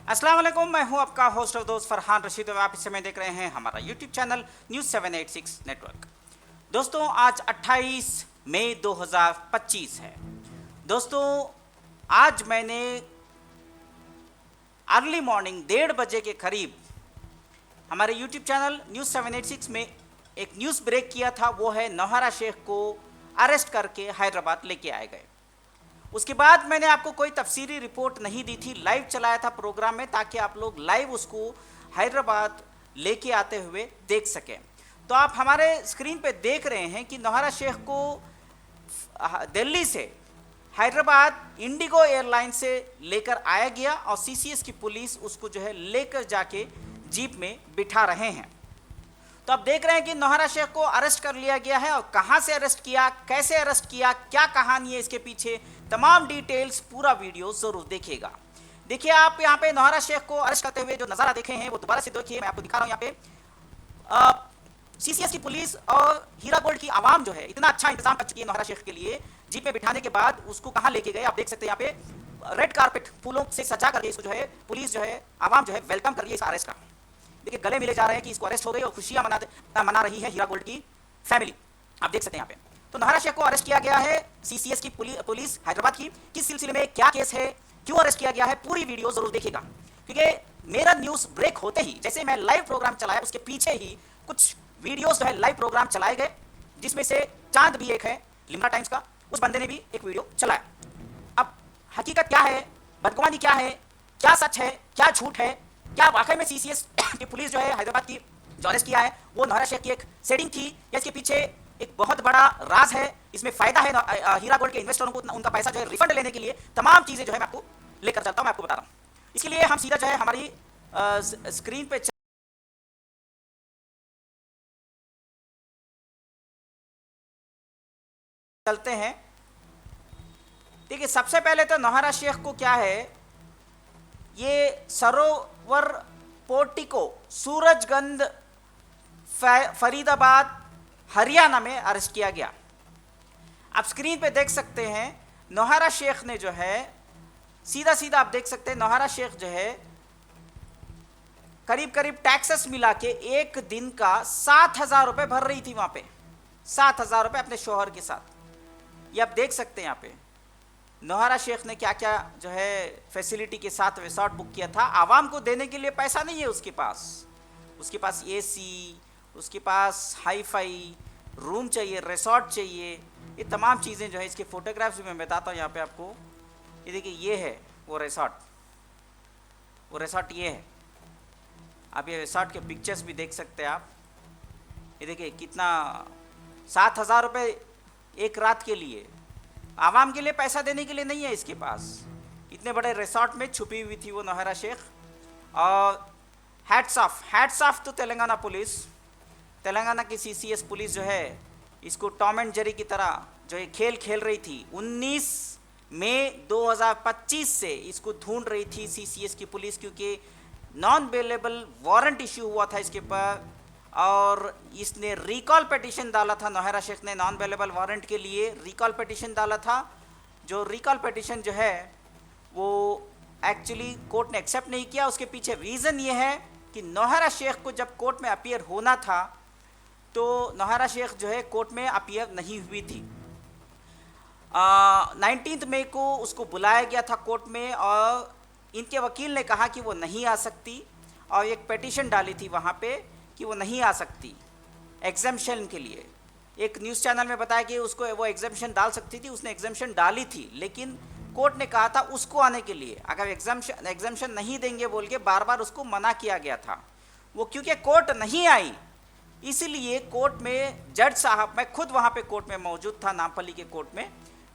अस्सलाम वालेकुम, मैं हूं आपका होस्ट और दोस्त फरहान रशीद और आप इस समय देख रहे हैं हमारा यूट्यूब चैनल न्यूज़ 786 नेटवर्क। दोस्तों, आज 28 मई 2025 है। दोस्तों, आज मैंने अर्ली मॉर्निंग 1:30 बजे के करीब हमारे यूट्यूब चैनल न्यूज़ 786 में एक न्यूज़ ब्रेक किया था। वो है नौहरा शेख को अरेस्ट करके हैदराबाद लेके आए गए। उसके बाद मैंने आपको कोई तफसीली रिपोर्ट नहीं दी थी, लाइव चलाया था प्रोग्राम में ताकि आप लोग लाइव उसको हैदराबाद लेके आते हुए देख सकें। तो आप हमारे स्क्रीन पे देख रहे हैं कि नौहरा शेख को दिल्ली से हैदराबाद इंडिगो एयरलाइन से लेकर आया गया और सीसीएस की पुलिस उसको जो है लेकर जाके जीप में बिठा रहे हैं। तो आप देख रहे हैं कि नौहरा शेख को अरेस्ट कर लिया गया है और कहां से अरेस्ट किया, कैसे अरेस्ट किया, क्या कहानी है इसके पीछे, तमाम डिटेल्स, पूरा वीडियो जरूर देखिएगा। देखिए, आप यहाँ पे नौहरा शेख को अरेस्ट करते हुए जो नज़ारा देखे हैं वो दोबारा से देखिए। मैं आपको दिखा रहा हूँ यहाँ पे सीसीएस की पुलिस और हीरा गोल्ड की आवाम जो है इतना अच्छा इंतजाम कर चुकी है नौहरा शेख के लिए। जीप में बिठाने के बाद उसको कहाँ लेके गए आप देख सकते हैं। यहाँ पे रेड कारपेट फूलों से सजा करके इसको जो है पुलिस जो है आवाम जो है वेलकम कर रही है इस अरेस्ट का। देखिए, गले मिले जा रहे हैं कि इसको अरेस्ट हो गई और खुशियां मना रही है हीरा गोल्ड की फैमिली। आप देख सकते हैं यहाँ पे। तो नौहरा शेख को अरेस्ट किया गया है सीसीएस की पुलिस हैदराबाद की। किस सिलसिले में, क्या केस है, क्यों अरेस्ट किया गया है, पूरी वीडियो जरूर देखिएगा। क्योंकि मेरा न्यूज ब्रेक होते ही जैसे मैं लाइव प्रोग्राम चलाया उसके पीछे ही कुछ वीडियोस जो है लाइव प्रोग्राम चलाए गए, जिसमें से चांद भी एक है लिम्रा टाइम्स का, उस बंदे ने भी एक वीडियो चलाया। अब हकीकत क्या है, बदगुमानी क्या है, क्या सच है, क्या झूठ है, क्या वाकई में सीसीएस की पुलिस जो है हैदराबाद की जो अरेस्ट किया है वो नौहरा शेख की एक सेटिंग थी या इसके पीछे एक बहुत बड़ा राज है, इसमें फायदा है हीरा गोल्ड के इन्वेस्टरों को उनका पैसा जो है रिफंड लेने के लिए। तमाम चीजें जो है मैं आपको लेकर चलता हूं, मैं आपको बता रहा हूं। इसके लिए हम सीधा जो है हमारी स्क्रीन पे चलते हैं। देखिए, सबसे पहले तो नौहरा शेख को क्या है, ये सरोवर पोर्टिको सूरजगंज फरीदाबाद हरियाणा में अरेस्ट किया गया। आप स्क्रीन पे देख सकते हैं नौहरा शेख ने जो है सीधा सीधा आप देख सकते हैं नौहरा शेख जो है करीब करीब टैक्सेस मिला के एक दिन का 7,000 रुपये भर रही थी वहां पे। 7,000 रुपये अपने शोहर के साथ। ये आप देख सकते हैं यहाँ पे नौहरा शेख ने क्या क्या जो है फैसिलिटी के साथ रिसोर्ट बुक किया था। आवाम को देने के लिए पैसा नहीं है उसके पास एसी, उसके पास हाई फाई रूम चाहिए, रिसोर्ट चाहिए, ये तमाम चीज़ें जो है। इसके फोटोग्राफ्स भी मैं बताता हूँ यहाँ पे आपको। ये देखिए, ये है वो रिसोर्ट ये है। आप ये रिसोर्ट के पिक्चर्स भी देख सकते हैं आप। ये देखिए कितना, 7,000 रुपये एक रात के लिए, आवाम के लिए पैसा देने के लिए नहीं है इसके पास। इतने बड़े रिसोर्ट में छुपी हुई थी वो नौहरा शेख। और हैट्स ऑफ तो तेलंगाना पुलिस, तेलंगाना की सीसीएस पुलिस जो है इसको टॉम एंड जेरी की तरह जो ये खेल खेल रही थी। 19 मई 2025 से इसको ढूंढ रही थी सीसीएस की पुलिस, क्योंकि नॉन बेलेबल वारंट इश्यू हुआ था इसके ऊपर और इसने रिकॉल पिटीशन डाला था। नौहरा शेख ने नॉन अवेलेबल वारंट के लिए रिकॉल पिटीशन डाला था। जो रिकॉल पिटीशन जो है वो एक्चुअली कोर्ट ने एक्सेप्ट नहीं किया। उसके पीछे रीज़न ये है कि नौहरा शेख को जब कोर्ट में अपीयर होना था तो नौहरा शेख जो है कोर्ट में अपीयर नहीं हुई थी। 19 मई को उसको बुलाया गया था कोर्ट में और इनके वकील ने कहा कि वो नहीं आ सकती और एक पिटीशन डाली थी वहाँ पे कि वो नहीं आ सकती एग्जाम्शन के लिए। एक न्यूज़ चैनल में बताया कि उसको वो एग्जाम्शन डाल सकती थी, उसने एग्जाम्शन डाली थी, लेकिन कोर्ट ने कहा था उसको आने के लिए अगर एग्जाम्शन नहीं देंगे बोल के बार बार उसको मना किया गया था। वो क्योंकि कोर्ट नहीं आई इसीलिए कोर्ट में जज साहब, मैं खुद वहाँ पे कोर्ट में मौजूद था नामपल्ली के कोर्ट में,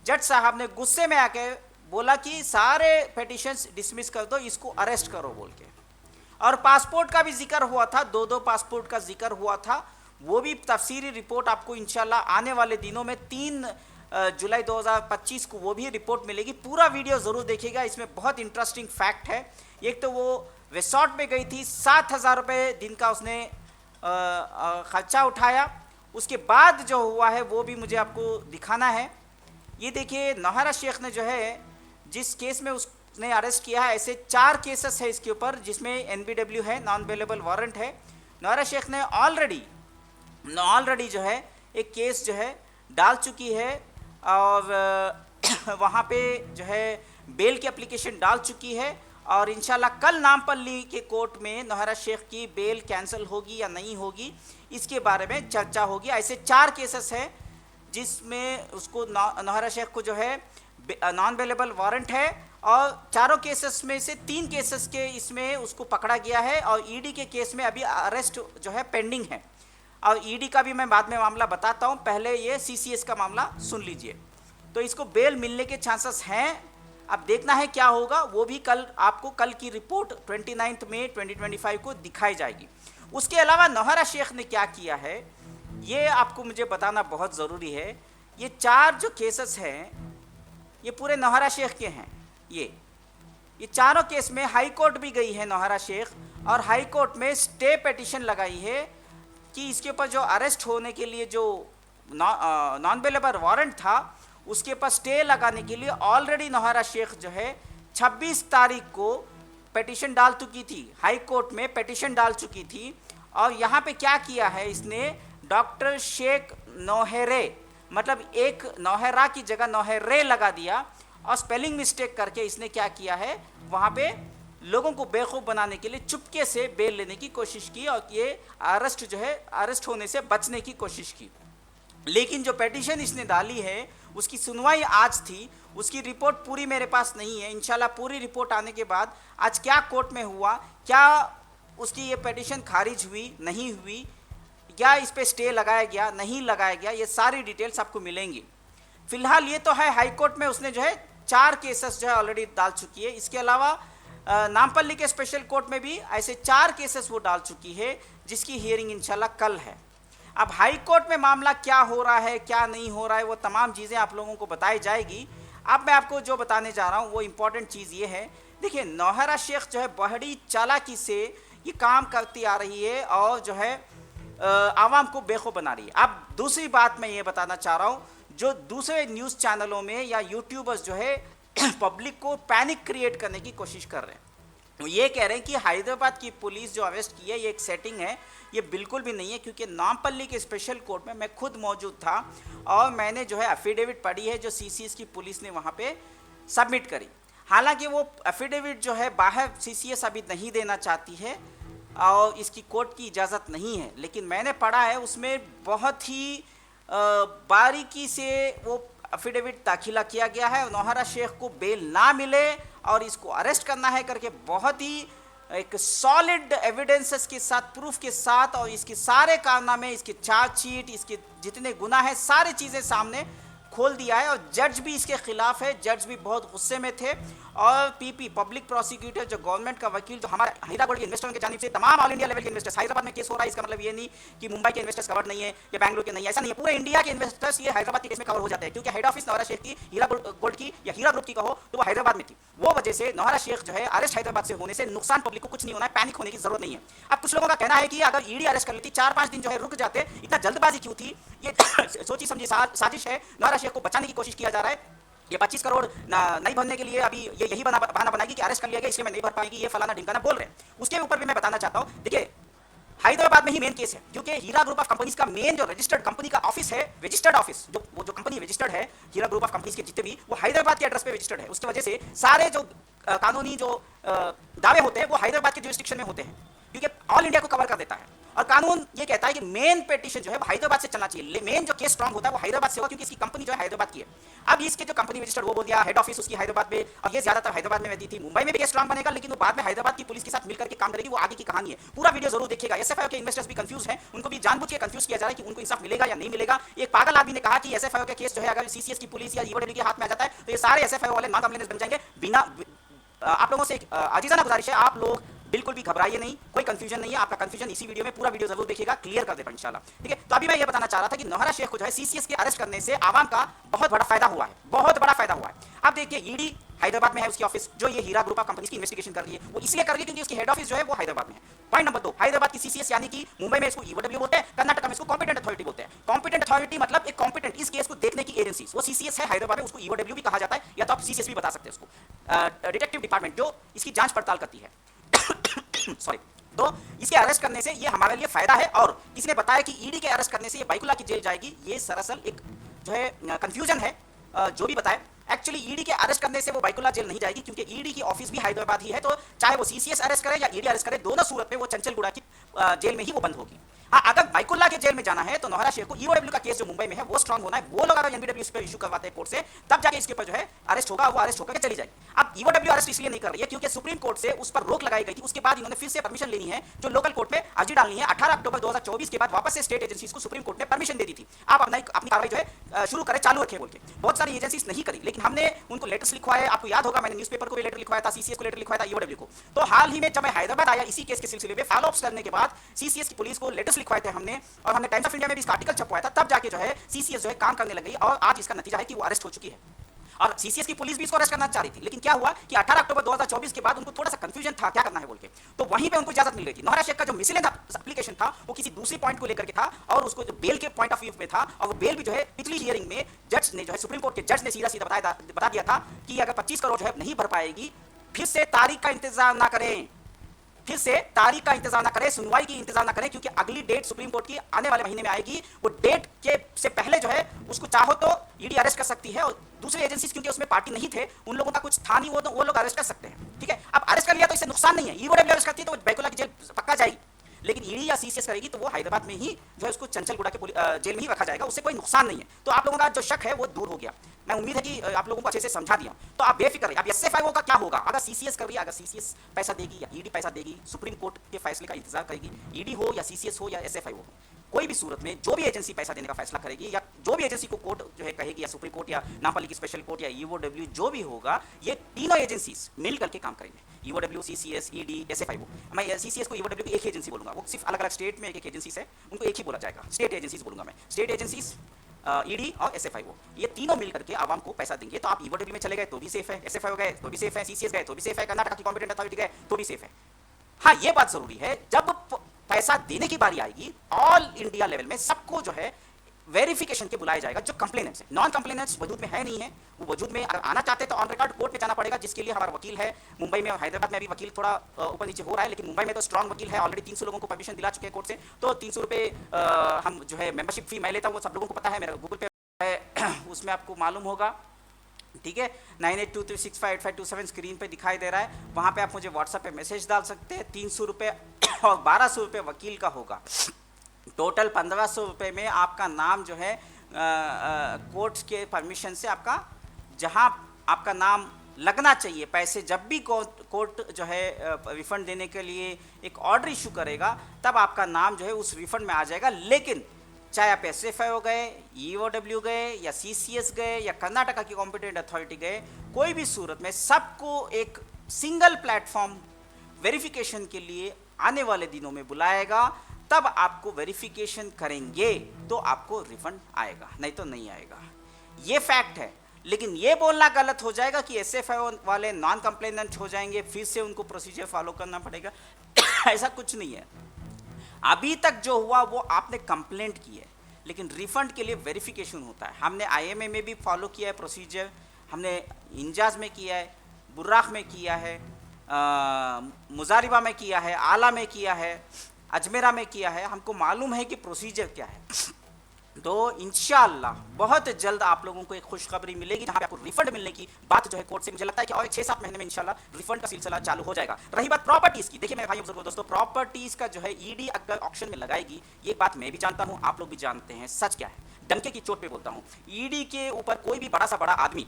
जज साहब ने गुस्से में आके बोला कि सारे पिटीशंस डिसमिस कर दो, इसको अरेस्ट करो बोल के। और पासपोर्ट का भी जिक्र हुआ था, 2 पासपोर्ट का जिक्र हुआ था। वो भी तफसीरी रिपोर्ट आपको इंशाल्लाह आने वाले दिनों में 3 जुलाई 2025 को वो भी रिपोर्ट मिलेगी। पूरा वीडियो ज़रूर देखिएगा, इसमें बहुत इंटरेस्टिंग फैक्ट है। एक तो वो रिसोर्ट में गई थी, 7,000 रुपये दिन का उसने खर्चा उठाया। उसके बाद जो हुआ है वो भी मुझे आपको दिखाना है। ये देखिए, नौहरा शेख ने जो है जिस केस में ने अरेस्ट किया है। ऐसे 4 केसेस है इसके ऊपर, जिसमें एनबीडब्ल्यू है, नॉन बेलेबल वारंट है। नौहरा शेख ने ऑलरेडी जो है एक केस जो है डाल चुकी है और वहाँ पे जो है बेल की एप्लीकेशन डाल चुकी है और इंशाल्लाह कल नामपल्ली के कोर्ट में नौहरा शेख की बेल कैंसिल होगी या नहीं होगी, इसके बारे में चर्चा होगी। ऐसे 4 केसेस हैं जिसमें उसको नौहरा शेख को जो है नॉन बेलेबल वारंट है और चारों केसेस में से 3 केसेस के इसमें उसको पकड़ा गया है और ईडी के केस में अभी अरेस्ट जो है पेंडिंग है। और ईडी का भी मैं बाद में मामला बताता हूँ, पहले ये सीसीएस का मामला सुन लीजिए। तो इसको बेल मिलने के चांसेस हैं, अब देखना है क्या होगा, वो भी कल आपको कल की रिपोर्ट 29 मई 2025 को दिखाई जाएगी। उसके अलावा नौहरा शेख ने क्या किया है ये आपको मुझे बताना बहुत ज़रूरी है। ये 4 जो केसेस हैं ये पूरे नौहरा शेख के हैं। ये चारों केस में हाई कोर्ट भी गई है नौहरा शेख और हाई कोर्ट में स्टे पिटीशन लगाई है कि इसके ऊपर जो अरेस्ट होने के लिए जो नॉन बेलेबल वारंट था उसके ऊपर स्टे लगाने के लिए ऑलरेडी नौहरा शेख जो है 26 तारीख को पिटीशन डाल चुकी थी, हाई कोर्ट में पिटीशन डाल चुकी थी। और यहाँ पे क्या किया है इसने, डॉक्टर शेख नौहरे मतलब एक नौहरा की जगह नौहरे लगा दिया और स्पेलिंग मिस्टेक करके इसने क्या किया है, वहाँ पे लोगों को बेवकूफ़ बनाने के लिए चुपके से बेल लेने की कोशिश की और ये अरेस्ट होने से बचने की कोशिश की। लेकिन जो पिटीशन इसने डाली है उसकी सुनवाई आज थी, उसकी रिपोर्ट पूरी मेरे पास नहीं है। इंशाल्लाह पूरी रिपोर्ट आने के बाद आज क्या कोर्ट में हुआ, क्या उसकी ये पिटीशन खारिज हुई नहीं हुई, क्या इस पे स्टे लगाया गया नहीं लगाया गया, ये सारी डिटेल्स आपको मिलेंगी। फिलहाल ये तो है हाई कोर्ट में उसने जो है 4 केसेस जो है ऑलरेडी डाल चुकी है। इसके अलावा नामपल्ली के स्पेशल कोर्ट में भी ऐसे 4 केसेस वो डाल चुकी है जिसकी हियरिंग इंशाल्लाह कल है। अब हाई कोर्ट में मामला क्या हो रहा है क्या नहीं हो रहा है वो तमाम चीज़ें आप लोगों को बताई जाएगी। अब मैं आपको जो बताने जा रहा हूँ वो इम्पॉर्टेंट चीज़ ये है, देखिए नौहरा शेख जो है बड़ी चालाकी से ये काम करती आ रही है और जो है आवाम को बेखौफ बना रही है। अब दूसरी बात मैं ये बताना चाह रहा हूँ, जो दूसरे न्यूज़ चैनलों में या यूट्यूबर्स जो है पब्लिक को पैनिक क्रिएट करने की कोशिश कर रहे हैं, वो ये कह रहे हैं कि हैदराबाद की पुलिस जो अरेस्ट की है ये एक सेटिंग है। ये बिल्कुल भी नहीं है, क्योंकि नामपल्ली के स्पेशल कोर्ट में मैं खुद मौजूद था और मैंने जो है एफिडेविट पढ़ी है जो सीसीएस की पुलिस ने वहाँ पे सबमिट करी। हालांकि वो एफिडेविट जो है बाहर सीसीएस अभी नहीं देना चाहती है और इसकी कोर्ट की इजाज़त नहीं है, लेकिन मैंने पढ़ा है उसमें बहुत ही बारीकी से वो एफिडेविट दाखिला किया गया है। नौहरा शेख को बेल ना मिले और इसको अरेस्ट करना है करके बहुत ही एक सॉलिड एविडेंसेस के साथ, प्रूफ के साथ और इसके सारे कारनामे, इसके चार्जशीट, इसके जितने गुनाह हैं सारी चीज़ें सामने खोल दिया है। और जज भी इसके खिलाफ है, जज भी बहुत गुस्से में थे और पीपी पब्लिक प्रोसिक्यूटर जो गवर्नमेंट का वकील जो हमारे हैदराबाद के इन्वेस्टरों की जानिब से तमाम ऑल इंडिया लेवल के इन्वेस्टर्स, हैदराबाद में केस हो रहा है इसका मतलब ये नहीं कि मुंबई के इन्वेस्टर्स कवर नहीं है या बैंगलोर के नहीं है, ऐसा नहीं है, पूरे इंडिया के इन्वेस्टर्स ये हैदराबाद के केस में कवर हो जाते हैं, क्योंकि हेड ऑफिस नौहरा शेख की हीरा गोल्ड की या हीरा ग्रुप की कहो तो वो हैदराबाद में थी। वो वजह से नौहरा शेख जो है अरेस्ट हैदराबाद से होने से नुकसान पब्लिक को कुछ नहीं होना है, पैनिक होने की जरूरत नहीं है। अब कुछ लोगों का कहना है कि अगर ईडी अरेस्ट कर लेती 4-5 दिन जो है रुक जाते, इतना जल्दबाजी क्यों थी, ये सोची समझी साजिश है। नौहरा शेख को बचाने की कोशिश किया जा रहा है। ये 25 करोड़ नहीं भरने के लिए अभी ये यही बहाना बनाएगी कि अरेस्ट कर लिया गया इसलिए मैं नहीं भर पाएगी, ये फलाना ढिमकाना बोल रहे हैं। उसके ऊपर भी मैं बताना चाहता हूँ, देखिए हैदराबाद में ही मेन केस है, क्योंकि हीरा ग्रुप ऑफ कंपनीज का मेन जो रजिस्टर्ड कंपनी का ऑफिस है, रजिस्टर्ड ऑफिस जो कंपनी रजिस्टर्ड है हीरा ग्रुप ऑफ कंपनीज के जितने भी, वो हैदराबाद के एड्रेस पे रजिस्टर्ड है। उसकी वजह से सारे जो कानूनी जो दावे होते हैं वो हैदराबाद के जुरिस्डिक्शन में होते हैं, क्योंकि ऑल इंडिया को कवर कर देता है। और कानून ये कहता है कि मेन पिटीशन जो है वो हैदराबाद से चलना चाहिए, मेन जो केस स्ट्रांग होता है वो हैदराबाद से होगा, क्योंकि इसकी कंपनी जो है हैदराबाद की है। अब इसके जो कंपनी रजिस्टर्ड वो बोल दिया हेड ऑफिस उसकी हैदराबाद में, और ये ज्यादातर हैदराबाद में रहती थी। मुंबई में भी केस स्ट्रांग बनेगा, लेकिन वो बाद में हैदराबाद की पुलिस के साथ मिलकर के काम करेगी, वो आगे की कहानी है। पूरा वीडियो जरूर देखिएगा। एसएफआईओ के इन्वेस्टर्स भी कंफ्यूज हैं, उनको भी जानबूझ के कंफ्यूज किया जा रहा है कि उनको इंसाफ मिलेगा या नहीं मिलेगा। एक पागल आदमी ने कहा कि एसएफआईओ का केस जो है अगर सीसीएस की पुलिस या ईओडब्ल्यू के हाथ में आ जाता है तो ये सारे एसएफआईओ वाले नॉन कंप्लेनेंट्स बन जाएंगे। बिना आप लोगों से आजीजाना गुजारिश है, आप लोग बिल्कुल भी घबराइए नहीं, कोई कंफ्यूजन नहीं है। आपका कंफ्यूजन इसी वीडियो में, पूरा वीडियो जरूर देखिएगा, क्लियर कर देगा इंशाल्लाह, ठीक है। तो अभी मैं ये बताना चाह रहा था कि नौहरा शेख को जो है सीसीएस के अरेस्ट करने से आवाम का बहुत बड़ा फायदा हुआ है, बहुत बड़ा फायदा हुआ है। अब देखिए ईडी हैदराबाद में है उसकी ऑफिस, जो ये हीरा ग्रुप ऑफ कंपनीज की इन्वेस्टिगेशन कर रही है, वो इसलिए कर रही है क्योंकि उसकी हेड ऑफिस जो है वो हैदराबाद में है। पॉइंट नंबर 2, हैदराबाद की सीसीएस यानी कि मुंबई में इसको ईओडब्ल्यू बोलते हैं, कर्नाटक में इसको कॉम्पिटेंट अथॉरिटी बोलते हैं। कॉम्पिटेंट अथॉरिटी मतलब एक कॉम्पिटेंट इस केस को देखने की एजेंसी, वो सीसीएस है हैदराबाद में, उसको ईओडब्ल्यू भी कहा जाता है, या तो आप सीसीएस भी बता सकते हैं उसको, डिटेक्टिव डिपार्टमेंट जो इसकी जांच पड़ताल करती है। सॉरी। तो इसके अरेस्ट करने से ये हमारे लिए फायदा है, और किसी ने बताया कि ईडी के अरेस्ट करने से ये बाइकुला की जेल जाएगी, ये दरअसल एक जो है कंफ्यूजन है। जो भी बताए, एक्चुअली ईडी के अरेस्ट करने से वो बाइकुला जेल नहीं जाएगी, क्योंकि ईडी की ऑफिस भी हैदराबाद ही है, तो चाहे वो सीसीएस अरेस्ट करे या ईडी अरेस्ट करे, दोनों सूरत में वो चंचलगुड़ा की जेल में ही वो बंद होगी। हाँ, अगर बाइकुल्ला के जेल में जाना है तो नौहरा शेख को ईओडब्ल्यू का केस जो मुंबई में है वो स्ट्रांग होना है, वो लोग अगर एनबीडब्ल्यू इस पे इशू करवाते हैं कोर्ट से, तब जाके इसके ऊपर जो है अरेस्ट होगा, वो अरेस्ट होकर के चली जाएगी। अब ईओडब्ल्यू अरेस्ट इसलिए नहीं कर रही है क्योंकि सुप्रीम कोर्ट से उस पर रोक लगाई गई थी, उसके बाद इन्होंने फिर से परमिशन लेनी है, जो लोकल कोर्ट में अर्जी डालनी है। 18 अक्टूबर 2024 के बाद वापस से स्टेट एजेंसीज को सुप्रीम कोर्ट ने परमिशन दे दी थी, आप अपनी कार्रवाई जो है शुरू करें, चालू रखें बोल के। बहुत सारी एजेंसीज नहीं करी, लेकिन हमने उनको लेटर्स लिखवाए। आपको याद होगा मैंने न्यूज़पेपर को भी लेटर लिखवाया था, सीसीएस को लेटर लिखवाया था, ईओडब्ल्यू को। तो हाल ही में जब मैं हैदराबाद आया इसी केस के सिलसिले में फॉलो अप्स करने के बाद सीसीएस की पुलिस को लेटर्स लिखवाए थे हमने, और हमने टाइम्स ऑफ इंडिया में भी इसका आर्टिकल छपवाया था, तब जाके जो है सीसीएस जो है काम करने लगी, और आज इसका नतीजा है कि वो अरेस्ट हो चुकी है। और सीसीएस की पुलिस भी इसको अरेस्ट करना चाह रही थी, लेकिन क्या हुआ कि 18 अक्टूबर 2024 के बाद उनको थोड़ा सा कंफ्यूजन था क्या करना है बोल के, तो वहीं पे उनको इजाजत मिल गई थी। नौहरा शेख का जो मिसलेनियस एप्लीकेशन था वो किसी दूसरी पॉइंट को लेकर के था, और उसको जो बेल के पॉइंट ऑफ व्यू में था, और वो बेल भी जो है पिछली हियरिंग में जज ने जो है सुप्रीम कोर्ट के जज ने सीधा सीधा बता दिया था कि अगर 25 करोड़ जो है नहीं भर पाएगी, फिर से तारीख का इंतजार ना करें, फिर से तारीख का इंतजार ना करें, सुनवाई की इंतजार ना करें, क्योंकि अगली डेट सुप्रीम कोर्ट की आने वाले महीने में आएगी। वो डेट के से पहले जो है उसको चाहो तो ईडी अरेस्ट कर सकती है, और दूसरी एजेंसीज क्योंकि उसमें पार्टी नहीं थे, उन लोगों का कुछ था नहीं, वो लोग अरेस्ट कर सकते हैं। ठीक है, अब अरेस्ट कर लिया तो इससे नुकसान नहीं है, ईओडब्ल्यू अरेस्ट करती है तो बाइकुला की जेल पक्का जाएगी, लेकिन ईडी या सीसीएस करेगी तो वो हैदराबाद में ही जो है उसको चंचलगुड़ा के जेल में ही रखा जाएगा, उससे कोई नुकसान नहीं है। तो आप लोगों का जो शक है वो दूर हो गया। मैं उम्मीद है कि आप लोगों को अच्छे से समझा दिया, तो आप बेफिक्र रहिए। अब एसएफआईओ का क्या होगा अगर सीसीएस कर रही है, अगर सीसीएस पैसा देगी या ईडी पैसा देगी, सुप्रीम कोर्ट के फैसले का इंतजार करेगी, ईडी हो या सीसीएस हो या एसएफआईओ हो, कोई भी सूरत में जो भी एजेंसी पैसा देने का फैसला करेगी, या जो भी एजेंसी को कोर्ट जो है कहेगी, या सुप्रीम कोर्ट या नामपालिकी स्पेशल कोर्ट या ईओडब्ल्यू जो भी होगा, ये तीनों एजेंसीज मिल करके काम करेंगे, ईओडब्ल्यू, सीसीएस, ईडी, एसएफआईओ। मैं सीसीएस को ईओडब्ल्यू की एक ही एजेंसी बोलूंगा, वो सिर्फ अलग अलग स्टेट में एक एजेंसी है, उनको एक ही बोला जाएगा, स्टेट एजेंसीज बोलूंगा मैं, स्टेट एजेंसीज, ईडी और एसएफआईओ, ये तीनों मिलकर के आवाम को पैसा देंगे। तो आप ईओडब्ल्यू में चले गए तो भी सेफ है, एसएफआईओ गए तो भी सेफ है, सीसीएस गए तो भी सेफ है, कर्नाटक की कॉम्पिटेंट अथॉरिटी गए तो भी सेफ है। हाँ, ये बात जरूरी है, जब पैसा देने की बारी आएगी ऑल इंडिया लेवल में सबको जो है वेरिफिकेशन के बुलाया जाएगा, जो कंप्लेनेंट्स है। नॉन कंप्लेनेंट्स वजूद में है नहीं है, वो वजूद में अगर आना चाहते तो ऑन रिकॉर्ड कोर्ट में जाना पड़ेगा, जिसके लिए हमारा वकील है मुंबई में और हैदराबाद में। अभी वकील थोड़ा ऊपर नीचे हो रहा है, लेकिन मुंबई में तो स्ट्रॉन्ग वकील है, ऑलरेडी 300 लोगों को परमिशन दिला चुके हैं कोर्ट से। तो 300 रुपये हम जो है मेंबरशिप फी मैं लेता हूँ, वो सब लोगों को पता है, मेरा गूगल पे है उसमें आपको मालूम होगा। ठीक है, 9823658527 स्क्रीन पे दिखाई दे रहा है, वहाँ पे आप मुझे व्हाट्सएप पे मैसेज डाल सकते हैं। 300 रुपये और 1200 रुपये वकील का होगा, टोटल 1500 रुपये में आपका नाम जो है कोर्ट के परमिशन से आपका जहां आपका नाम लगना चाहिए, पैसे जब भी कोर्ट जो है रिफंड देने के लिए एक ऑर्डर इशू करेगा, तब आपका नाम जो है उस रिफंड में आ जाएगा। लेकिन चाहे आप एसएफआईओ गए, ईओडब्ल्यू गए, या सीसीएस गए, या कर्नाटका की कॉम्पिटेंट अथॉरिटी गए, कोई भी सूरत में सबको एक सिंगल प्लेटफॉर्म वेरिफिकेशन के लिए आने वाले दिनों में बुलाएगा। तब आपको वेरिफिकेशन करेंगे तो आपको रिफंड आएगा, नहीं तो नहीं आएगा, ये फैक्ट है। लेकिन ये बोलना गलत हो जाएगा कि एसएफआईओ वाले नॉन कंप्लेनेंट हो जाएंगे, फिर से उनको प्रोसीजर फॉलो करना पड़ेगा ऐसा कुछ नहीं है। अभी तक जो हुआ वो आपने कंप्लेंट की है, लेकिन रिफंड के लिए वेरिफिकेशन होता है। हमने आईएमए में भी फॉलो किया है प्रोसीजर, हमने इंजाज में किया है, बुर्राक में किया है, मुजारिबा में किया है, आला में किया है, अजमेरा में किया है, हमको मालूम है कि प्रोसीजर क्या है। तो इंशाअल्लाह बहुत जल्द आप लोगों को एक खुशखबरी मिलेगी जहाँ पे आपको रिफंड मिलने की बात जो है कोर्ट से, मुझे लगता है कि और 6-7 महीने में इंशाअल्लाह रिफंड का सिलसिला चालू हो जाएगा। रही बात प्रॉपर्टीज़ की, देखिए मेरे भाई बुजुर्गों दोस्तों, प्रॉपर्टीज़ का जो है ईडी अगर ऑक्शन में लगाएगी, ये बात मैं भी जानता हूँ, आप लोग भी जानते हैं, सच क्या है, डंके की चोट पर बोलता हूँ, ईडी के ऊपर कोई भी बड़ा सा बड़ा आदमी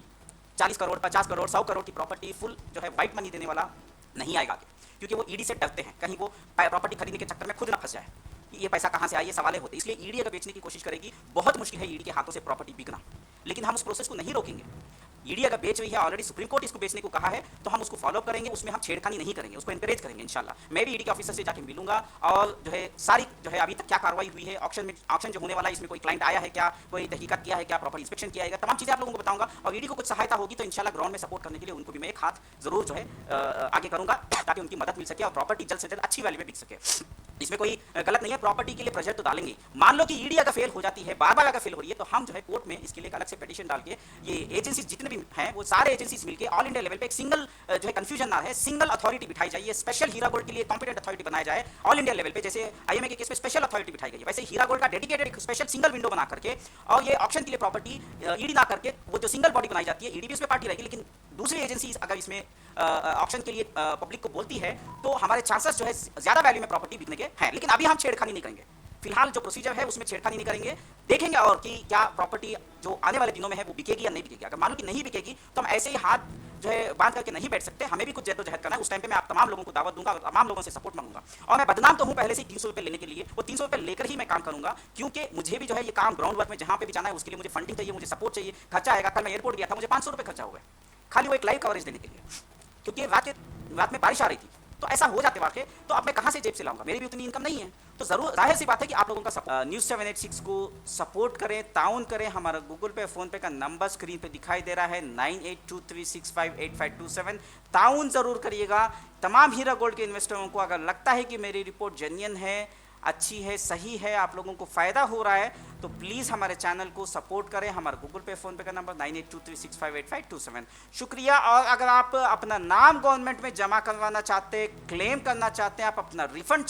40 करोड़ 50 करोड़ 100 करोड़ की प्रॉपर्टी फुल जो है वाइट मनी देने वाला नहीं आएगा, क्योंकि वो ईडी से डरते हैं कहीं वो प्रॉपर्टी खरीदने के चक्कर में खुद ना फंस जाए, ये पैसा कहाँ से आए, ये सवाल होते हैं। इसलिए ईडी अगर बेचने की कोशिश करेगी, बहुत मुश्किल है ईडी के हाथों से प्रॉपर्टी बिकना, लेकिन हम उस प्रोसेस को नहीं रोकेंगे। ईडी अगर बेच रही है, ऑलरेडी सुप्रीम कोर्ट इसको बेचने को कहा है, तो हम उसको फॉलो करेंगे, उसमें हम छेड़खानी नहीं करेंगे, उसको एनकरेज करेंगे इंशाल्लाह। मैं भी ईडी के ऑफिसर से जाके मिलूंगा और जो है सारी जो है अभी तक क्या कार्रवाई हुई है, ऑक्शन जो होने वाला है इसमें कोई क्लाइंट आया है क्या, कोई तहकीकात किया है क्या, प्रॉपर इंस्पेक्शन किया है, तमाम चीज़ें आप लोगों को बताऊंगा। और ईडी को कुछ सहायता होगी तो इंशाल्लाह ग्राउंड में सपोर्ट करने के लिए उनको भी मैं एक हाथ जरूर जो है आगे करूंगा, ताकि उनकी मदद मिल सके और प्रॉपर्टी जल्द से जल्द अच्छी वैल्यू में बिक सके। इसमें कोई गलत नहीं है, प्रॉपर्टी के लिए प्रेशर तो डालेंगे। मान लो कि ईडी अगर फेल हो जाती है, बार बार अगर फेल हो रही है, तो हम जो है कोर्ट में इसके लिए एक अलग से पिटीशन डाल के ये एजेंसी जितने भी हैं वो सारे एजेंसीज मिलकर ऑल इंडिया लेवल पे एक सिंगल जो है कंफ्यूजन ना है, सिंगल अथॉरिटी बिठाई जाए, स्पेशल हीरा गोल्ड के लिए कॉम्पिटेंट अथॉरिटी बनाया जाए ऑल इंडिया लेवल पे। जैसे आईएमए के केस में स्पेशल अथॉरिटी बिठाई गई है, वैसे हीरा गोल्ड का डेडिकेटेड एक स्पेशल सिंगल विंडो बना करके, और ये ऑप्शन के लिए प्रॉपर्टी ईडी ना करके वो जो सिंगल बॉडी बनाई जाती है, ईडी भी उसमें पार्टी रहेगी, लेकिन दूसरी एजेंसी अगर इसमें ऑप्शन के लिए पब्लिक को बोलती है तो हमारे चांसेस जो है ज्यादा वैल्यू में प्रॉपर्टी बिकने के हैं। लेकिन अभी हम छेड़खानी नहीं करेंगे, फिलहाल जो प्रोसीजर है उसमें छेड़खानी नहीं करेंगे, देखेंगे और कि क्या प्रॉपर्टी जो आने वाले दिनों में है वो बिकेगी या नहीं बिकेगी। अगर मान लो कि नहीं बिकेगी तो हम ऐसे ही हाथ जो है बांध करके नहीं बैठ सकते, हमें भी कुछ जद्दोजहद करना है। उस टाइम पे मैं आप तमाम लोगों को दावत दूंगा और तमाम लोगों से सपोर्ट मांगूंगा। और मैं बदनाम तो हूं पहले से 300 रुपये लेने के लिए, वो 300 रुपये लेकर ही मैं काम करूंगा, क्योंकि मुझे भी जो है ये काम ग्राउंड वर्क में जहां पे भी जाना है उसके लिए मुझे फंडिंग चाहिए, मुझे सपोर्ट चाहिए, खर्चा आएगा। कल मैं एयरपोर्ट गया था, मुझे 500 रुपये खर्चा हुआ है खाली वो एक लाइव कवरेज देने के लिए, क्योंकि रात में बारिश आ रही थी। तो ऐसा हो जाते वाकई तो अब मैं कहाँ से जेब से लाऊंगा, मेरी भी उतनी इनकम नहीं है। तो जरूर जाहिर सी बात है कि आप लोगों का न्यूज़ 786 को सपोर्ट करें, ताउन करें। हमारा गूगल पे, फोन पे का नंबर स्क्रीन पे दिखाई दे रहा है 9823658527। ताउन जरूर करिएगा। तमाम हीरा गोल्ड के इन्वेस्टरों को अगर लगता है कि मेरी रिपोर्ट जेन्युइन है, अच्छी है, सही है, आप लोगों को फ़ायदा हो रहा है, तो प्लीज़ हमारे चैनल को सपोर्ट करें। हमारा गूगल पे, फ़ोन पे का नंबर 9823658527। शुक्रिया। और अगर आप अपना नाम गवर्नमेंट में जमा करवाना चाहते हैं, क्लेम करना चाहते हैं, आप अपना रिफंड